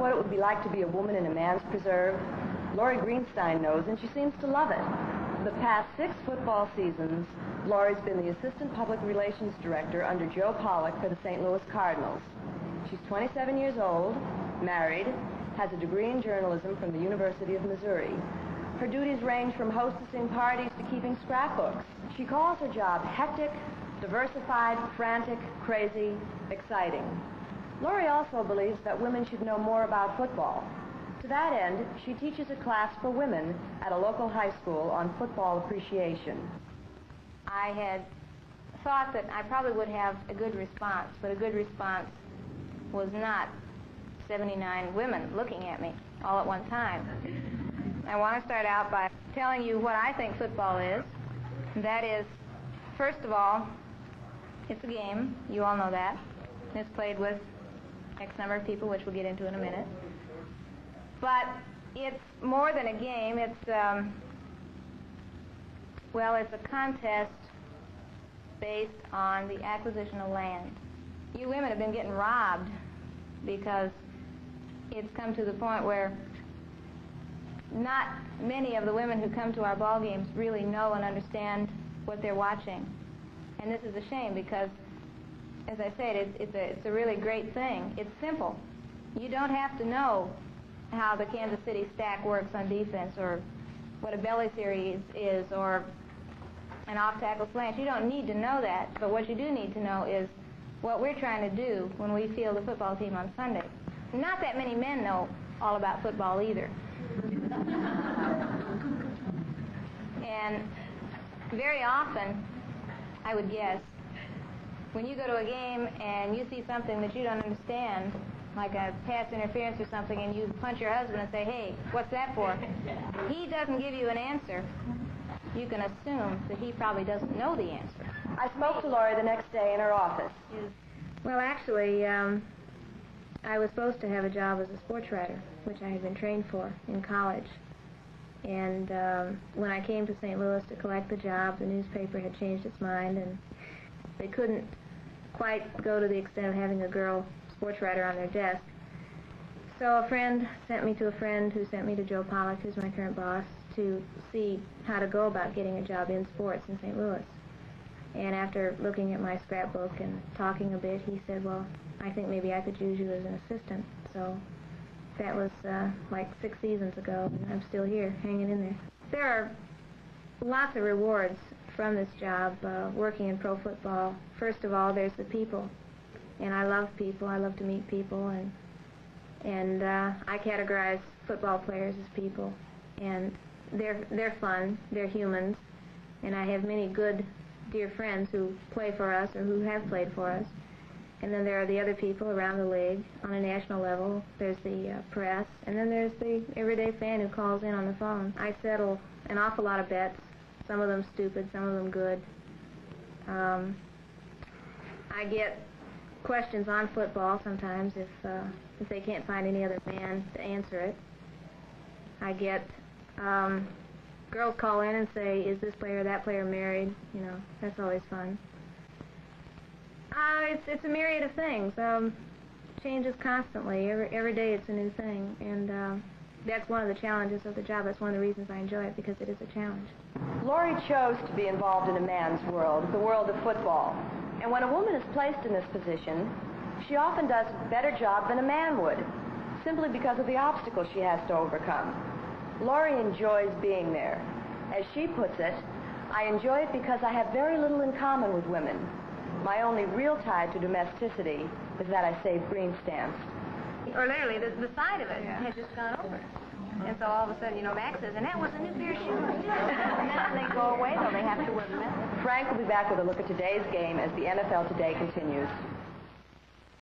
what it would be like to be a woman in a man's preserve? Lori Greenstein knows, and she seems to love it. The past 6 football seasons, Lori's been the Assistant Public Relations Director under Joe Pollock for the St. Louis Cardinals. She's 27 years old, married, has a degree in journalism from the University of Missouri. Her duties range from hostessing parties to keeping scrapbooks. She calls her job hectic, diversified, frantic, crazy, exciting. Lori also believes that women should know more about football. To that end, she teaches a class for women at a local high school on football appreciation. I had thought that I probably would have a good response, but a good response was not 79 women looking at me all at one time. I want to start out by telling you what I think football is. That is, first of all, it's a game. You all know that. It's played with X number of people, which we'll get into in a minute. But it's more than a game. It's, well, it's a contest based on the acquisition of land. You women have been getting robbed because it's come to the point where not many of the women who come to our ball games really know and understand what they're watching. And this is a shame because, as I said, it's a really great thing. It's simple. You don't have to know how the Kansas City stack works on defense or what a belly series is or an off-tackle slant. You don't need to know that, but what you do need to know is what we're trying to do when we field the football team on Sunday. Not that many men know all about football either. And very often, I would guess, when you go to a game and you see something that you don't understand, like a pass interference or something, and you punch your husband and say, hey, what's that for? He doesn't give you an answer. You can assume that he probably doesn't know the answer. I spoke to Lori the next day in her office. Well, actually, I was supposed to have a job as a sports writer, which I had been trained for in college. And when I came to St. Louis to collect the job, the newspaper had changed its mind, and they couldn't quite go to the extent of having a girl sports writer on their desk. So a friend sent me to a friend who sent me to Joe Pollock, who's my current boss, to see how to go about getting a job in sports in St. Louis. And after looking at my scrapbook and talking a bit, he said, well, I think maybe I could use you as an assistant. So that was like 6 seasons ago, and I'm still here, hanging in there. There are lots of rewards from this job, working in pro football. First of all, there's the people. And I love people. I love to meet people, and I categorize football players as people. And they're fun. They're humans. And I have many good, dear friends who play for us or who have played for us. And then there are the other people around the league on a national level. There's the press, and then there's the everyday fan who calls in on the phone. I settle an awful lot of bets, some of them stupid, some of them good. I get questions on football sometimes if they can't find any other man to answer it. I get girls call in and say, is this player or that player married? You know, that's always fun. It's a myriad of things. Changes constantly. Every day it's a new thing, and that's one of the challenges of the job. That's one of the reasons I enjoy it, because it is a challenge. Lori chose to be involved in a man's world, the world of football. And when a woman is placed in this position, she often does a better job than a man would, simply because of the obstacles she has to overcome. Lori enjoys being there. As she puts it, I enjoy it because I have very little in common with women. My only real tie to domesticity is that I save green stamps. Or literally, the side of it has just gone over. And so all of a sudden, you know, Max says, and that was a new pair of shoes. And then they go away, though they have to wear them. Frank will be back with a look at today's game as the NFL Today continues.